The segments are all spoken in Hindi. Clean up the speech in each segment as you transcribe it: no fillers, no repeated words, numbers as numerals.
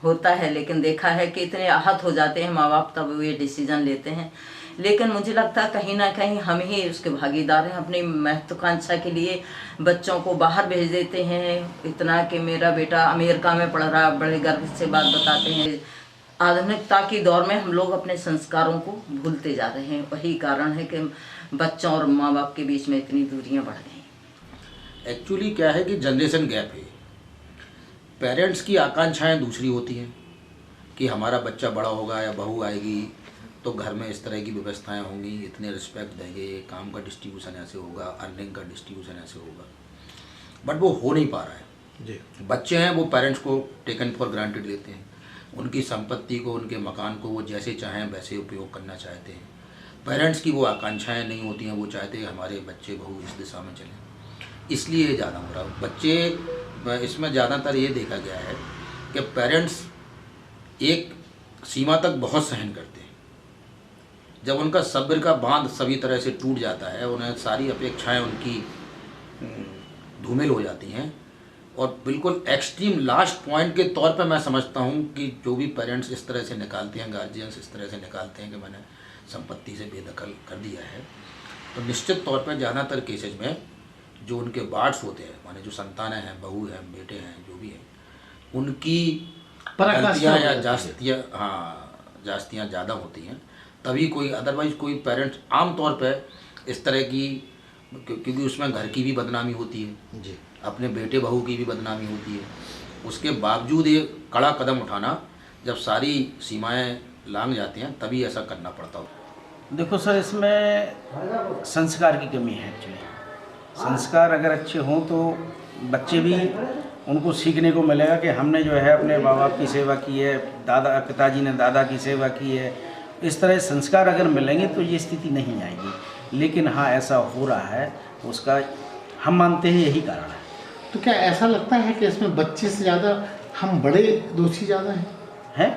होता है, लेकिन देखा है कि इतने आहत हो जाते हैं माँ बाप तब ये डिसीजन लेते हैं। लेकिन मुझे लगता है कहीं ना कहीं हम ही उसके भागीदार हैं। अपनी महत्वाकांक्षा के लिए बच्चों को बाहर भेज देते हैं, इतना कि मेरा बेटा अमेरिका में पढ़ रहा, बड़े गर्व से बात बताते हैं। आधुनिकता की दौर में हम लोग अपने संस्कारों को भूलते जा रहे हैं, वही कारण है कि बच्चों और माँ बाप के बीच में इतनी दूरियां बढ़ गई। एक्चुअली क्या है कि जनरेशन गैप है। पेरेंट्स की आकांक्षाएं दूसरी होती हैं कि हमारा बच्चा बड़ा होगा या बहू आएगी तो घर में इस तरह की व्यवस्थाएं होंगी, इतने रिस्पेक्ट देंगे, काम का डिस्ट्रीब्यूशन ऐसे होगा, अर्निंग का डिस्ट्रीब्यूशन ऐसे होगा, बट वो हो नहीं पा रहा है जी। बच्चे हैं वो पेरेंट्स को टेकन फॉर ग्रांटेड लेते हैं, उनकी संपत्ति को, उनके मकान को वो जैसे चाहें वैसे उपयोग करना चाहते हैं। पेरेंट्स की वो आकांक्षाएं नहीं होती हैं, वो चाहते हैं हमारे बच्चे बहू इस दिशा में चलें, इसलिए ज़्यादा हो रहा है। बच्चे इसमें ज़्यादातर ये देखा गया है कि पेरेंट्स एक सीमा तक बहुत सहन करते हैं, जब उनका सब्र का बांध सभी तरह से टूट जाता है, उन्हें सारी अपेक्षाएं उनकी धूमिल हो जाती हैं, और बिल्कुल एक्सट्रीम लास्ट पॉइंट के तौर पे मैं समझता हूँ कि जो भी पेरेंट्स इस तरह से निकालते हैं, गार्जियंस इस तरह से निकालते हैं कि मैंने संपत्ति से बेदखल कर दिया है, तो निश्चित तौर पे ज़्यादातर केसेज में जो उनके बार्ड्स होते हैं, माने जो संतानें हैं, बहू हैं, बेटे हैं, जो भी हैं, उनकी गलतियाँ या जास्तियाँ ज़्यादा होती हैं। तभी कोई अदरवाइज कोई पेरेंट्स आम तौर पे इस तरह की, क्योंकि उसमें घर की भी बदनामी होती है जी, अपने बेटे बहू की भी बदनामी होती है, उसके बावजूद ये कड़ा कदम उठाना, जब सारी सीमाएं लांघ जाती हैं तभी ऐसा करना पड़ता हो। देखो सर, इसमें संस्कार की कमी है एक्चुअली। संस्कार अगर अच्छे हों तो बच्चे भी, उनको सीखने को मिलेगा कि हमने जो है अपने माँ बाप की सेवा की है, पिताजी ने दादा की सेवा की है। इस तरह संस्कार अगर मिलेंगे तो ये स्थिति नहीं आएगी। लेकिन हाँ, ऐसा हो रहा है, उसका हम मानते हैं यही कारण है। तो क्या ऐसा लगता है कि इसमें बच्चे से ज़्यादा हम बड़े दोषी ज़्यादा हैं?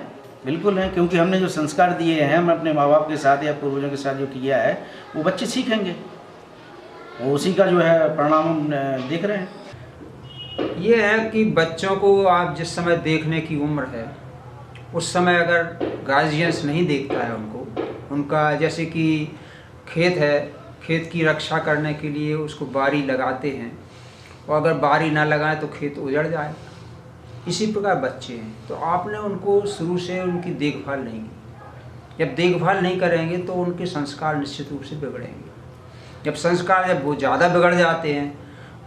बिल्कुल हैं, क्योंकि हमने जो संस्कार दिए हैं, हम अपने माँ बाप के साथ या पूर्वजों के साथ जो किया है वो बच्चे सीखेंगे, वो उसी का जो है परिणाम हम देख रहे हैं। ये है कि बच्चों को आप जिस समय देखने की उम्र है उस समय अगर गार्जियंस नहीं देखता है उनका, जैसे कि खेत है, खेत की रक्षा करने के लिए उसको बारी लगाते हैं, और अगर बारी ना लगाएं तो खेत उजड़ जाए, इसी प्रकार बच्चे हैं। तो आपने उनको शुरू से उनकी देखभाल नहीं की। जब देखभाल नहीं करेंगे तो उनके संस्कार निश्चित रूप से बिगड़ेंगे। जब वो ज़्यादा बिगड़ जाते हैं,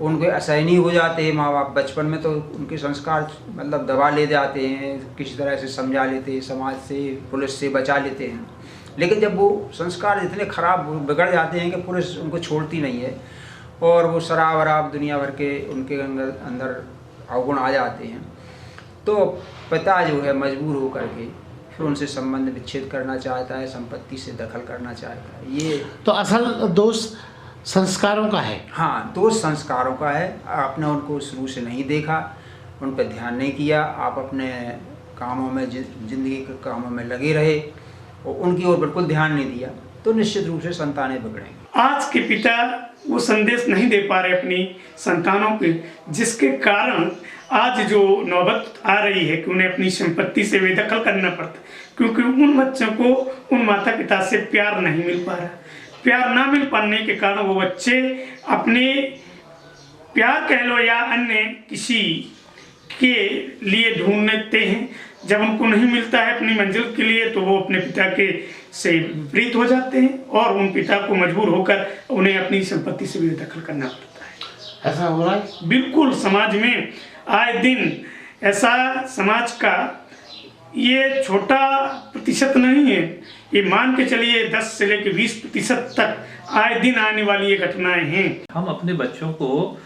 उनके असहनीय हो जाते हैं माँ बाप बचपन में, तो उनके संस्कार मतलब दबा ले जाते हैं, किसी तरह से समझा लेते हैं, समाज से, पुलिस से बचा लेते हैं। लेकिन जब वो संस्कार इतने खराब बिगड़ जाते हैं कि पुलिस उनको छोड़ती नहीं है, और वो शराब वराब दुनिया भर के उनके अंदर अवगुण आ जाते हैं, तो पिता जो है मजबूर होकर के फिर उनसे संबंध विच्छेद करना चाहता है, संपत्ति से दखल करना चाहता है। ये तो असल दोष संस्कारों का है। हाँ, दोष संस्कारों का है। आपने उनको शुरू से नहीं देखा, उन पर ध्यान नहीं किया, आप अपने कामों में, जिंदगी के कामों में लगे रहे और उनकी ओर बिल्कुल ध्यान नहीं दिया, तो निश्चित रूप से संतानें बिगड़ेंगी। आज के पिता वो संदेश नहीं दे पा रहे अपनी संतानों के, जिसके कारण आज जो नौबत आ रही है कि उन्हें अपनी संपत्ति से बेदखल करना पड़ता है, क्योंकि उन बच्चों को उन माता पिता से प्यार नहीं मिल पा रहा। प्यार ना मिल पाने के कारण वो बच्चे अपने प्यार कह लो या अन्य किसी के लिए ढूंढते हैं। जब उनको नहीं मिलता है अपनी मंजिल के लिए, तो वो अपने पिता के से विपरीत हो जाते हैं और उन पिता को मजबूर होकर उन्हें अपनी संपत्ति से बेदखल करना पड़ता है। ऐसा हो रहा है बिल्कुल, समाज में आए दिन ऐसा, समाज का ये छोटा प्रतिशत नहीं है, ये मान के चलिए 10 से लेकर 20% तक आए दिन आने वाली ये घटनाएं हैं। हम अपने बच्चों को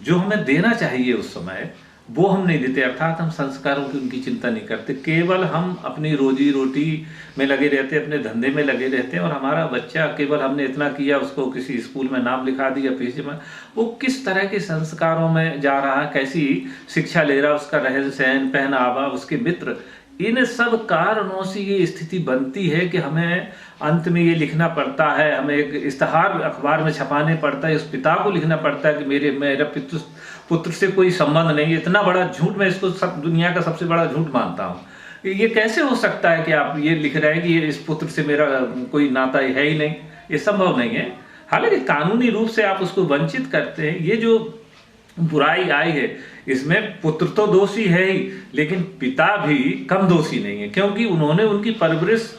जो हमें देना चाहिए उस समय वो हम नहीं देते, अर्थात हम संस्कारों की उनकी चिंता नहीं करते, केवल हम अपनी रोजी रोटी में लगे रहते, अपने धंधे में लगे रहते हैं। और हमारा बच्चा केवल हमने इतना किया, उसको किसी स्कूल में नाम लिखा दिया, फीस जमा, वो किस तरह के संस्कारों में जा रहा है, कैसी शिक्षा ले रहा है, उसका रहन सहन, पहनावा, उसके मित्र, इन सब कारणों से ये स्थिति बनती है कि हमें अंत में ये लिखना पड़ता है, हमें एक इश्तहार अखबार में छपाने पड़ता है, उस पिता को लिखना पड़ता है कि मेरा पितृ पुत्र से कोई संबंध नहीं, इतना बड़ा झूठ, मैं इसको सब दुनिया का सबसे बड़ा झूठ मानता हूँ। ये कैसे हो सकता है कि आप ये लिख रहे हैं कि इस पुत्र से मेरा कोई नाता है ही नहीं, ये संभव नहीं है। हालांकि कानूनी रूप से आप उसको वंचित करते हैं। ये जो बुराई आई है इसमें पुत्र तो दोषी है ही, लेकिन पिता भी कम दोषी नहीं है, क्योंकि उन्होंने उनकी परवरिश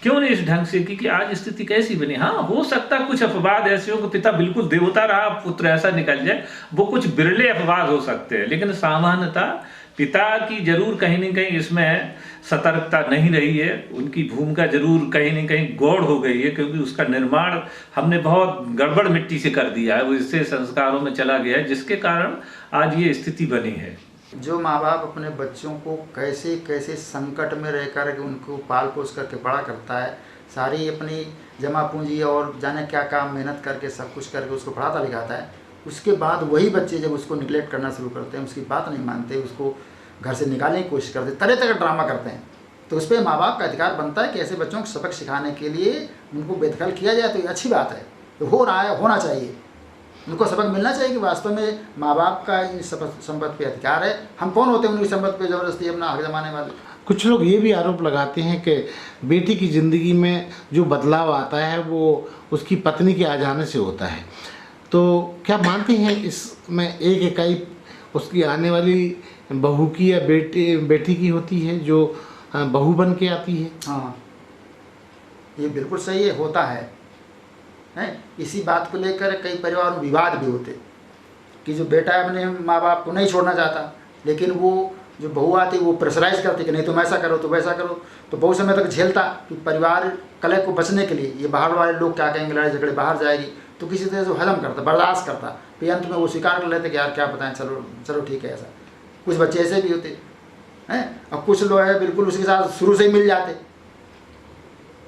क्यों नहीं इस ढंग से की कि आज स्थिति कैसी बनी। हाँ, हो सकता है कुछ अपवाद ऐसे हो कि पिता बिल्कुल देवता रहा, पुत्र ऐसा निकल जाए, वो कुछ बिरले अपवाद हो सकते हैं, लेकिन सामान्यतः पिता की जरूर कहीं न कहीं इसमें सतर्कता नहीं रही है, उनकी भूमिका जरूर कहीं न कहीं गौड़ हो गई है, क्योंकि उसका निर्माण हमने बहुत गड़बड़ मिट्टी से कर दिया है, वो इससे संस्कारों में चला गया है, जिसके कारण आज ये स्थिति बनी है। जो माँ बाप अपने बच्चों को कैसे कैसे संकट में रह कर के उनको पाल पोस करके बड़ा करता है, सारी अपनी जमा पूंजी और जाने क्या काम मेहनत करके सब कुछ करके उसको पढ़ाता लिखाता है, उसके बाद वही बच्चे जब उसको निगलेक्ट करना शुरू करते हैं, उसकी बात नहीं मानते, उसको घर से निकालने की कोशिश करते, तरह तरह का ड्रामा करते हैं, तो उस पर माँ बाप का अधिकार बनता है कि ऐसे बच्चों को सबक सिखाने के लिए उनको बेदखल किया जाए। तो ये अच्छी बात है, तो हो रहा है, होना चाहिए, उनको सबक मिलना चाहिए कि वास्तव में माँ बाप का इन संपत्ति पे अधिकार है। हम कौन होते हैं उनकी संपत्ति पे ज़बरदस्ती अपना हक जमाने वाले। कुछ लोग ये भी आरोप लगाते हैं कि बेटी की ज़िंदगी में जो बदलाव आता है वो उसकी पत्नी के आ जाने से होता है, तो क्या मानते हैं इसमें एक इकाई उसकी आने वाली बहू की या बेटी की होती है जो बहू बन के आती है? हाँ, ये बिल्कुल सही है, होता है। इसी बात को लेकर कई परिवार में विवाद भी होते कि जो बेटा अपने माँ बाप को नहीं छोड़ना चाहता, लेकिन वो जो बहू आती वो प्रेशराइज करती कि नहीं तुम ऐसा करो तो वैसा करो, तो बहुत समय तक झेलता कि परिवार कलह को बचने के लिए ये बाहर वाले लोग क्या कहेंगे, लड़ाई झगड़े बाहर जाएगी, तो किसी तरह से हजम करता, बर्दाश्त करता, फिर अंत में वो स्वीकार कर लेते कि यार क्या बताएं, चलो चलो ठीक है। ऐसा कुछ बच्चे ऐसे भी होते हैं, और कुछ लोग है बिल्कुल उसके साथ शुरू से ही मिल जाते,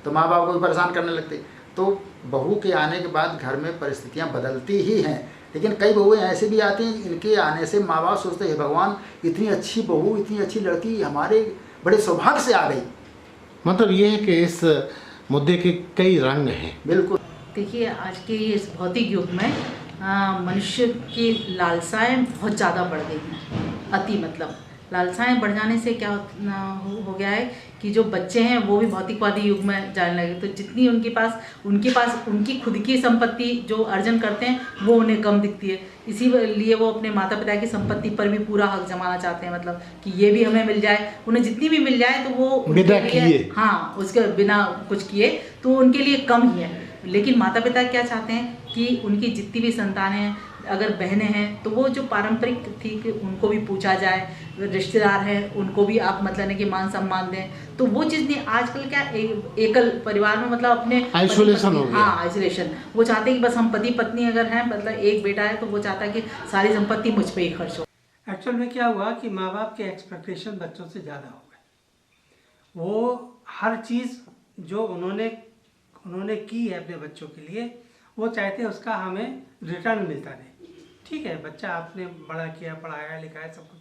तो माँ बाप को भी परेशान करने लगते। तो बहू के आने के बाद घर में परिस्थितियाँ बदलती ही हैं, लेकिन कई बहुएँ ऐसे भी आती हैं इनके आने से माँ बाप सोचते हैं भगवान इतनी अच्छी बहू, इतनी अच्छी लड़की हमारे बड़े सौभाग्य से आ गई। मतलब ये है कि इस मुद्दे के कई रंग हैं। बिल्कुल। देखिए, आज के इस भौतिक युग में मनुष्य की लालसाएं बहुत ज़्यादा बढ़ गई हैं, अति मतलब लालसाएं बढ़ जाने से क्या हो गया है कि जो बच्चे हैं वो भी भौतिकवादी युग में जाने लगे, तो जितनी उनके पास उनकी खुद की संपत्ति जो अर्जन करते हैं वो उन्हें कम दिखती है, इसीलिए वो अपने माता पिता की संपत्ति पर भी पूरा हक जमाना चाहते हैं, मतलब कि ये भी हमें मिल जाए, उन्हें जितनी भी मिल जाए तो वो बिना किए, हाँ उसके बिना कुछ किए तो उनके लिए कम ही है। लेकिन माता पिता क्या चाहते हैं कि उनकी जितनी भी संतानें हैं, अगर बहनें हैं तो वो जो पारंपरिक थी कि उनको भी पूछा जाए, रिश्तेदार हैं उनको भी आप मतलब कि मान सम्मान दें, तो वो चीज़ नहीं। आजकल क्या एकल परिवार में मतलब अपने आइसोलेशन हो गया। हाँ, आइसोलेशन। वो चाहते हैं कि बस हम पति पत्नी अगर हैं, मतलब एक बेटा है तो वो चाहता है कि सारी संपत्ति मुझ पर ही खर्च हो। एक्चुअल में क्या हुआ कि माँ बाप के एक्सपेक्टेशन बच्चों से ज़्यादा हो गए। वो हर चीज़ जो उन्होंने की है अपने बच्चों के लिए, वो चाहते हैं उसका हमें रिटर्न मिलता रहे। ठीक है, बच्चा आपने बड़ा किया, पढ़ाया लिखाया सब कुछ,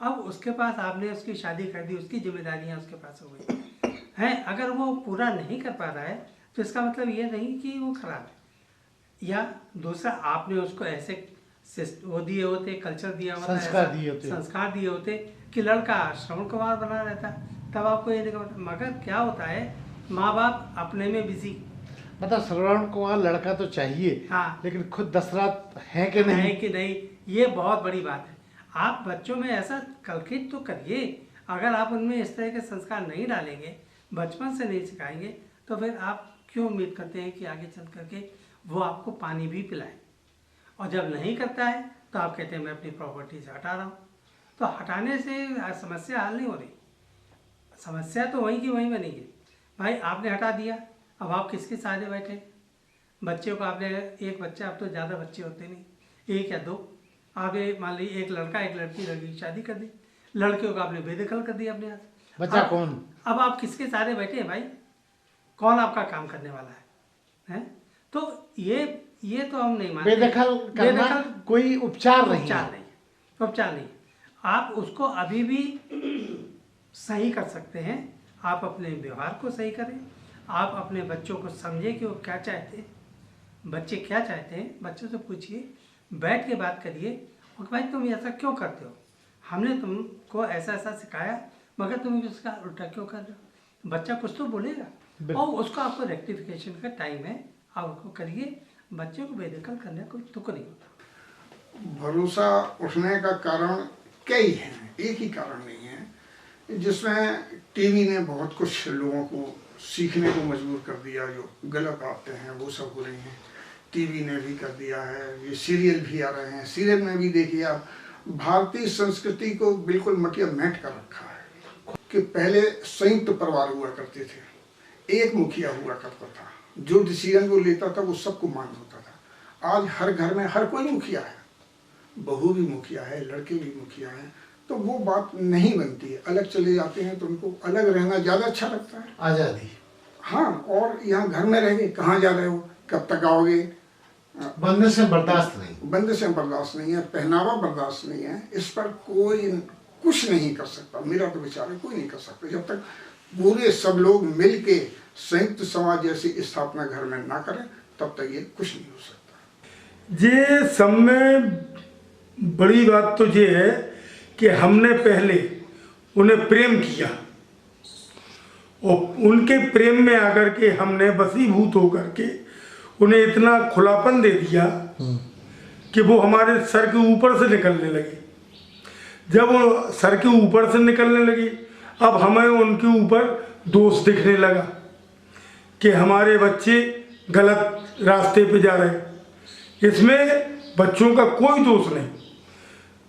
अब उसके पास आपने उसकी शादी कर दी, उसकी जिम्मेदारियां उसके पास हो गई हैं। अगर वो पूरा नहीं कर पा रहा है तो इसका मतलब ये नहीं कि वो खराब है, या दूसरा आपने उसको ऐसे वो दिए होते, कल्चर दिया होता, संस्कार दिए होते कि लड़का श्रवण कुमार बना रहता, तब आपको ये नहीं पता। मगर क्या होता है, माँ बाप अपने में बिजी, मतलब श्रवण कुमार लड़का तो चाहिए, हाँ, लेकिन खुद दशरथ है कि नहीं, ये बहुत बड़ी बात है। आप बच्चों में ऐसा कलकित तो करिए, अगर आप उनमें इस तरह के संस्कार नहीं डालेंगे, बचपन से नहीं सिखाएंगे, तो फिर आप क्यों उम्मीद करते हैं कि आगे चल करके वो आपको पानी भी पिलाए। और जब नहीं करता है तो आप कहते हैं मैं अपनी प्रॉपर्टी से हटा रहा हूँ, तो हटाने से समस्या हल नहीं हो रही, समस्या तो वहीं की वहीं बनेगी। भाई आपने हटा दिया, अब आप किसके सहारे बैठे? बच्चे को आपने एक बच्चा, अब तो ज़्यादा बच्चे होते नहीं, एक या दो, आपने मान ली एक लड़का एक लड़की की शादी कर दी, लड़कियों को आपने बेदखल कर दिया अपने हाथ, बच्चा कौन? अब आप किसके सहारे बैठे हैं भाई? कौन आपका काम करने वाला है? तो ये तो हम नहीं मानते। बेदखल करना कोई उपचार नहीं। आप उसको अभी भी सही कर सकते हैं। आप अपने व्यवहार को सही करें, आप अपने बच्चों को समझें कि वो क्या चाहते हैं, बच्चे क्या चाहते हैं, बच्चों से पूछिए, बैठ के बात करिए कि भाई तुम ऐसा क्यों करते हो, हमने तुमको ऐसा ऐसा सिखाया मगर तुम इसका उल्टा क्यों कर रहे हो। बच्चा कुछ तो बोलेगा और उसका आपको रेक्टिफिकेशन का टाइम है, आप उसको करिए। बच्चे को बेदखल करने का कोई तुक नहीं होता। भरोसा उठने का कारण कई हैं, एक ही कारण नहीं है, जिसमें टीवी ने बहुत कुछ लोगों को सीखने को मजबूर कर दिया। जो गलत आते हैं वो सब हो रही हैं, टीवी ने भी कर दिया है। ये सीरियल भी आ रहे हैं, सीरियल में भी देखिए आप, भारतीय संस्कृति को बिल्कुल मटिया मेट कर रखा है कि पहले संयुक्त परिवार हुआ करते थे, एक मुखिया हुआ करता था, जो डिसीजन वो लेता था वो सबको मान्य होता था। आज हर घर में हर कोई मुखिया है, बहू भी मुखिया है, लड़के भी मुखिया हैं, तो वो बात नहीं बनती है। अलग चले जाते हैं तो उनको अलग रहना ज़्यादा अच्छा लगता है, आज़ादी। हाँ, और यहाँ घर में रह गए, कहाँ जा रहे हो, कब तक आओगे, बंदे से बर्दाश्त नहीं, बंदे से बर्दाश्त नहीं है, पहनावा बर्दाश्त नहीं है, इस पर कोई कुछ नहीं कर सकता। मेरा तो विचार है कोई नहीं कर सकता जब तक पूरे सब लोग मिल के संयुक्त समाज जैसी स्थापना घर में ना करें, तब तक ये कुछ नहीं हो सकता। ये सब में बड़ी बात तो ये है कि हमने पहले उन्हें प्रेम किया और उनके प्रेम में आकर के हमने वशीभूत होकर के उन्हें इतना खुलापन दे दिया कि वो हमारे सर के ऊपर से निकलने लगे। जब वो सर के ऊपर से निकलने लगी, अब हमें उनके ऊपर दोष दिखने लगा कि हमारे बच्चे गलत रास्ते पे जा रहे हैं। इसमें बच्चों का कोई दोष नहीं,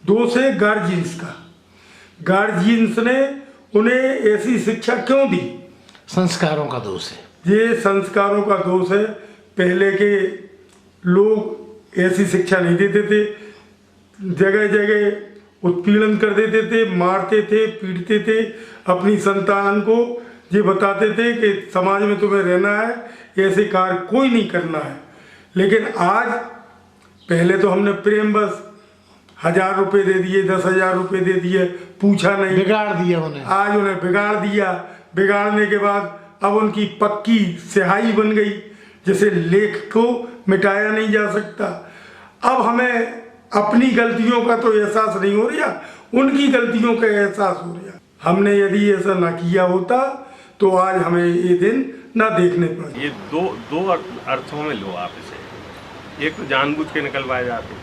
दोष है गार्जियंस का। गार्जियंस ने उन्हें ऐसी शिक्षा क्यों दी? संस्कारों का दोष है। ये संस्कारों का दोष है। पहले के लोग ऐसी शिक्षा नहीं देते थे, जगह जगह उत्पीड़न कर देते थे, मारते थे, पीटते थे अपनी संतान को। ये बताते थे कि समाज में तुम्हें रहना है, ऐसे कार्य कोई नहीं करना है। लेकिन आज, पहले तो हमने प्रेम बस 1000 रुपये दे दिए, 10,000 रुपये दे दिए, पूछा नहीं, बिगाड़ दिया उन्हें। आज उन्हें बिगाड़ दिया। बिगाड़ने के बाद अब उनकी पक्की स्याही बन गई, जैसे लेख को मिटाया नहीं जा सकता। अब हमें अपनी गलतियों का तो एहसास नहीं हो रहा, उनकी गलतियों का एहसास हो रहा। हमने यदि ऐसा ना किया होता तो आज हमें ये दिन ना देखने पड़े। ये दो अर्थों में लो आप इसे, एक तो जानबूझ के निकलवाए जाते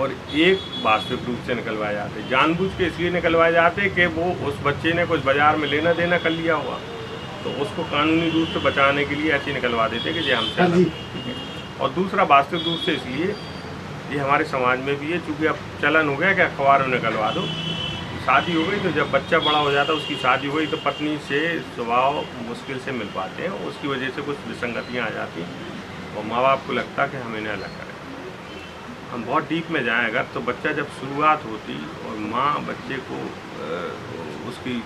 और एक वास्तविक रूप से निकलवाए जाते। जानबूझ के इसलिए निकलवाए जाते कि वो उस बच्चे ने कुछ बाजार में लेना देना कर लिया हुआ, तो उसको कानूनी रूप से बचाने के लिए ऐसे निकलवा देते कि ये हमसे अलग, ठीक है। और दूसरा वास्तविक रूप से इसलिए, ये हमारे समाज में भी है, चूँकि अब चलन हो गया कि अखबार में निकलवा दो। शादी हो गई तो जब बच्चा बड़ा हो जाता है, उसकी शादी हो गई तो पत्नी से स्वभाव मुश्किल से मिल पाते हैं, उसकी वजह से कुछ विसंगतियाँ आ जाती हैं और माँ बाप को लगता कि हम इन्हें अलग करें। हम बहुत डीप में जाएँ अगर, तो बच्चा जब शुरुआत होती और माँ बच्चे को उसकी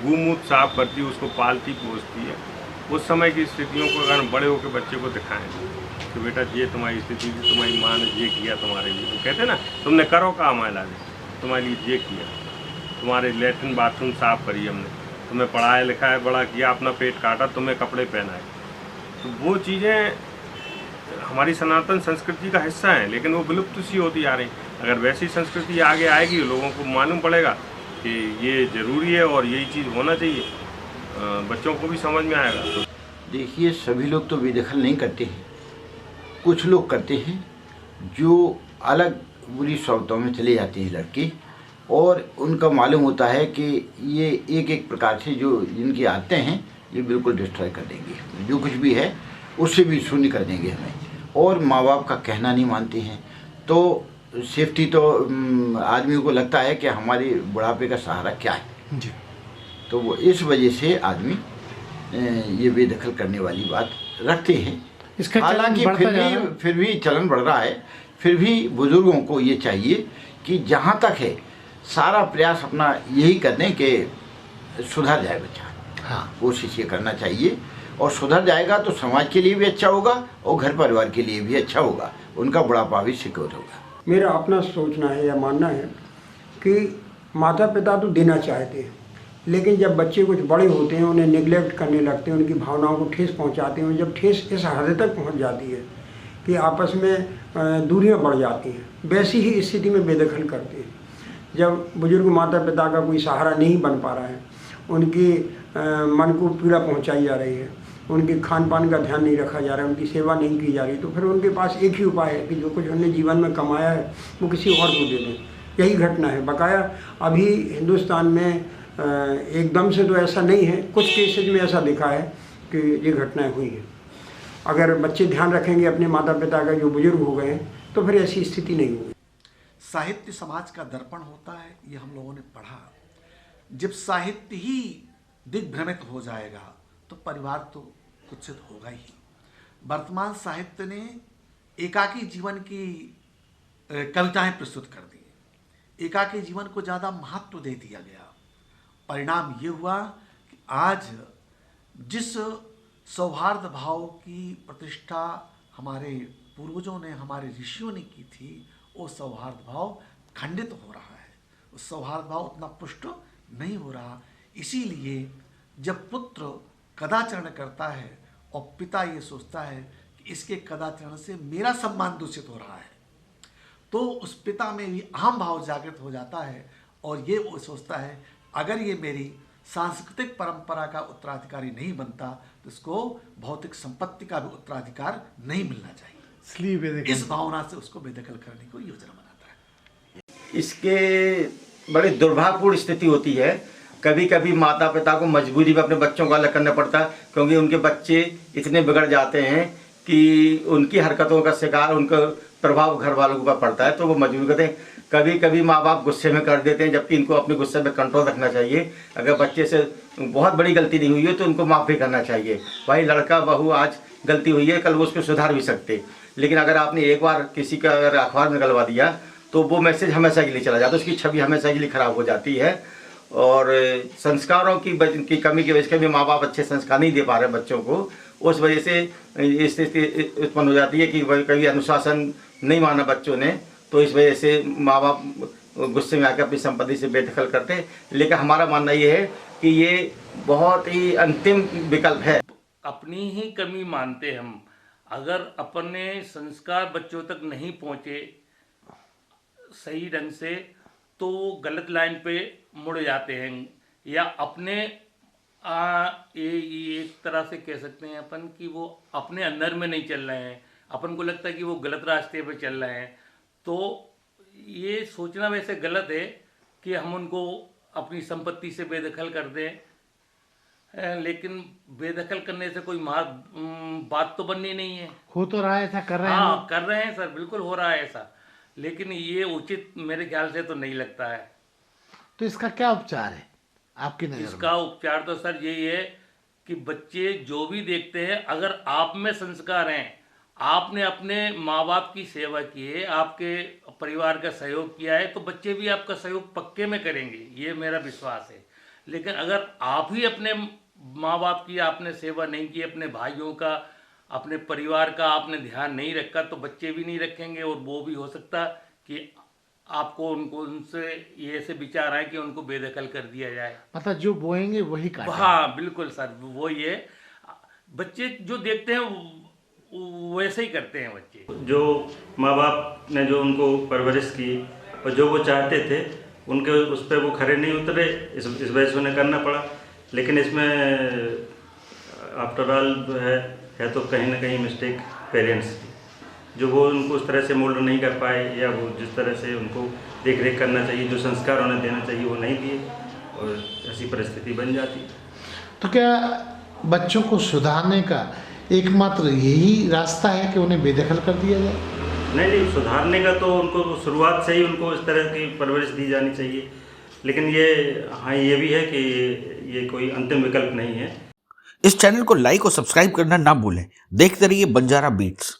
गूमूत साफ करती, उसको पालती पोसती है, उस समय की स्थितियों को अगर हम बड़े होकर बच्चे को दिखाएं कि बेटा ये तुम्हारी स्थिति थी, तुम्हारी माँ ने ये किया तुम्हारे लिए, तो कहते हैं ना, तुमने करो काम आला तुम्हारे लिए ये किया, तुम्हारे लेटरिन बाथरूम साफ करी हमने, तुम्हें पढ़ाया लिखाया, बड़ा किया, अपना पेट काटा, तुम्हें कपड़े पहनाए। तो वो चीज़ें हमारी सनातन संस्कृति का हिस्सा हैं, लेकिन वो विलुप्त सी होती जा रही। अगर वैसी संस्कृति आगे आएगी, लोगों को मालूम पड़ेगा कि ये ज़रूरी है और यही चीज़ होना चाहिए, बच्चों को भी समझ में आएगा। तो देखिए, सभी लोग तो बेदखल नहीं करते हैं, कुछ लोग करते हैं जो अलग बुरी सोबतों में चले जाते हैं लड़के, और उनका मालूम होता है कि ये एक एक प्रकार से जो जिनकी आदतें हैं ये बिल्कुल डिस्ट्रॉय कर देंगे, जो कुछ भी है उससे भी शून्य कर देंगे हमें, और माँ बाप का कहना नहीं मानते हैं। तो सेफ्टी तो आदमी को लगता है कि हमारे बुढ़ापे का सहारा क्या है जी, तो वो इस वजह से आदमी ये बेदखल करने वाली बात रखते हैं। हालांकि फिर भी चलन बढ़ रहा है। फिर भी बुजुर्गों को ये चाहिए कि जहाँ तक है सारा प्रयास अपना यही कर दें कि सुधर जाए बच्चा। हाँ, कोशिश ये करना चाहिए, और सुधर जाएगा तो समाज के लिए भी अच्छा होगा और घर परिवार के लिए भी अच्छा होगा, उनका बुढ़ापा भी सिक्योर होगा। मेरा अपना सोचना है या मानना है कि माता पिता तो देना चाहते हैं, लेकिन जब बच्चे कुछ बड़े होते हैं उन्हें निगलेक्ट करने लगते हैं, उनकी भावनाओं को ठेस पहुंचाते हैं। जब ठेस इस हद तक पहुंच जाती है कि आपस में दूरियां बढ़ जाती हैं। वैसी ही स्थिति में बेदखल करते हैं। जब बुजुर्ग माता पिता का कोई सहारा नहीं बन पा रहा है, उनकी मन को पीड़ा पहुंचाई जा रही है, उनके खान पान का ध्यान नहीं रखा जा रहा है, उनकी सेवा नहीं की जा रही, तो फिर उनके पास एक ही उपाय है कि जो कुछ उन्होंने जीवन में कमाया है वो किसी और को दे दें। यही घटना है। बकाया अभी हिंदुस्तान में एकदम से तो ऐसा नहीं है, कुछ केसेज में ऐसा दिखा है कि ये घटनाएं हुई हैं। अगर बच्चे ध्यान रखेंगे अपने माता पिता का जो बुजुर्ग हो गए हैं, तो फिर ऐसी स्थिति नहीं होगी। साहित्य समाज का दर्पण होता है, ये हम लोगों ने पढ़ा। जब साहित्य ही दिग्भ्रमित हो जाएगा तो परिवार तो कुत्सित होगा ही। वर्तमान साहित्य ने एकाकी जीवन की कविताएं प्रस्तुत कर दी, एकाकी जीवन को ज़्यादा महत्व दे दिया गया। परिणाम ये हुआ कि आज जिस सौहार्द भाव की प्रतिष्ठा हमारे पूर्वजों ने, हमारे ऋषियों ने की थी, वो सौहार्द भाव खंडित हो रहा है। वो सौहार्द भाव उतना पुष्ट नहीं हो रहा। इसीलिए जब पुत्र कदाचरण करता है और पिता ये सोचता है कि इसके कदाचरण से मेरा सम्मान दूषित हो रहा है, तो उस पिता में भी अहम भाव जागृत हो जाता है और ये वो सोचता है अगर ये मेरी सांस्कृतिक परंपरा का उत्तराधिकारी नहीं बनता तो इसको भौतिक संपत्ति का भी उत्तराधिकार नहीं मिलना चाहिए। इसलिए इस भावना से उसको बेदखल करने को योजना बनाता है। इसके बड़ी दुर्भाग्यपूर्ण स्थिति होती है। कभी कभी माता पिता को मजबूरी में अपने बच्चों को अलग करना पड़ता है, क्योंकि उनके बच्चे इतने बिगड़ जाते हैं कि उनकी हरकतों का शिकार, उनका प्रभाव घर वालों के ऊपर पड़ता है, तो वो मजबूर करते हैं। कभी कभी माँ बाप गुस्से में कर देते हैं, जबकि इनको अपने गुस्से में कंट्रोल रखना चाहिए। अगर बच्चे से बहुत बड़ी गलती नहीं हुई है तो उनको माफ़ भी करना चाहिए। भाई लड़का बहू आज गलती हुई है, कल वो उसको सुधार भी सकते। लेकिन अगर आपने एक बार किसी का अगर अखबार में निकलवा दिया तो वो मैसेज हमेशा के लिए चला जाता है, उसकी छवि हमेशा के लिए खराब हो जाती है। और संस्कारों की कमी की वजह से भी माँ बाप अच्छे संस्कार नहीं दे पा रहे बच्चों को, उस वजह से स्थिति उत्पन्न हो जाती है कि कभी अनुशासन नहीं माना बच्चों ने, तो इस वजह से माँ बाप गुस्से में आकर अपनी संपत्ति से बेदखल करते हैं। लेकिन हमारा मानना ये है कि ये बहुत ही अंतिम विकल्प है। अपनी ही कमी मानते हम। अगर अपने संस्कार बच्चों तक नहीं पहुँचे सही ढंग से तो गलत लाइन पे मुड़ जाते हैं, या अपने ये एक तरह से कह सकते हैं अपन कि वो अपने अंदर में नहीं चल रहे हैं, अपन को लगता है कि वो गलत रास्ते पे चल रहे हैं। तो ये सोचना वैसे गलत है कि हम उनको अपनी संपत्ति से बेदखल कर दें, लेकिन बेदखल करने से कोई बात तो बननी नहीं है। हो तो रहा है ऐसा, कर रहे हैं। हाँ कर रहे हैं सर, बिल्कुल हो रहा है ऐसा, लेकिन ये उचित मेरे ख्याल से तो नहीं लगता है। तो इसका क्या उपचार है आपकी नज़र में? इसका उपचार तो सर यही है कि बच्चे जो भी देखते हैं, अगर आप में संस्कार हैं, आपने अपने माँ बाप की सेवा की है, आपके परिवार का सहयोग किया है, तो बच्चे भी आपका सहयोग पक्के में करेंगे, ये मेरा विश्वास है। लेकिन अगर आप ही अपने माँ बाप की आपने सेवा नहीं की, अपने भाइयों का, अपने परिवार का आपने ध्यान नहीं रखा, तो बच्चे भी नहीं रखेंगे। और वो भी हो सकता कि आपको उनसे ये ऐसे विचार आए कि उनको बेदखल कर दिया जाए। मतलब जो बोएंगे वही काटेंगे। हाँ बिल्कुल सर, वो ये बच्चे जो देखते हैं वैसे ही करते हैं बच्चे। जो माँ बाप ने जो उनको परवरिश की और जो वो चाहते थे उनके उस पर वो खरे नहीं उतरे, इस वजह से उन्हें करना पड़ा। लेकिन इसमें आफ्टर ऑल है तो कहीं ना कहीं मिस्टेक पेरेंट्स की, जो वो उनको उस तरह से मोल्ड नहीं कर पाए, या वो जिस तरह से उनको देख रेख करना चाहिए, जो संस्कार उन्हें देना चाहिए वो नहीं दिए, और ऐसी परिस्थिति बन जाती। तो क्या बच्चों को सुधारने का एकमात्र यही रास्ता है कि उन्हें बेदखल कर दिया जाए? नहीं, सुधारने का तो उनको शुरुआत से ही उनको इस तरह की परवरिश दी जानी चाहिए। लेकिन ये भी है कि ये कोई अंतिम विकल्प नहीं है। इस चैनल को लाइक और सब्सक्राइब करना ना भूलें। देखते रहिए बंजारा बीट्स।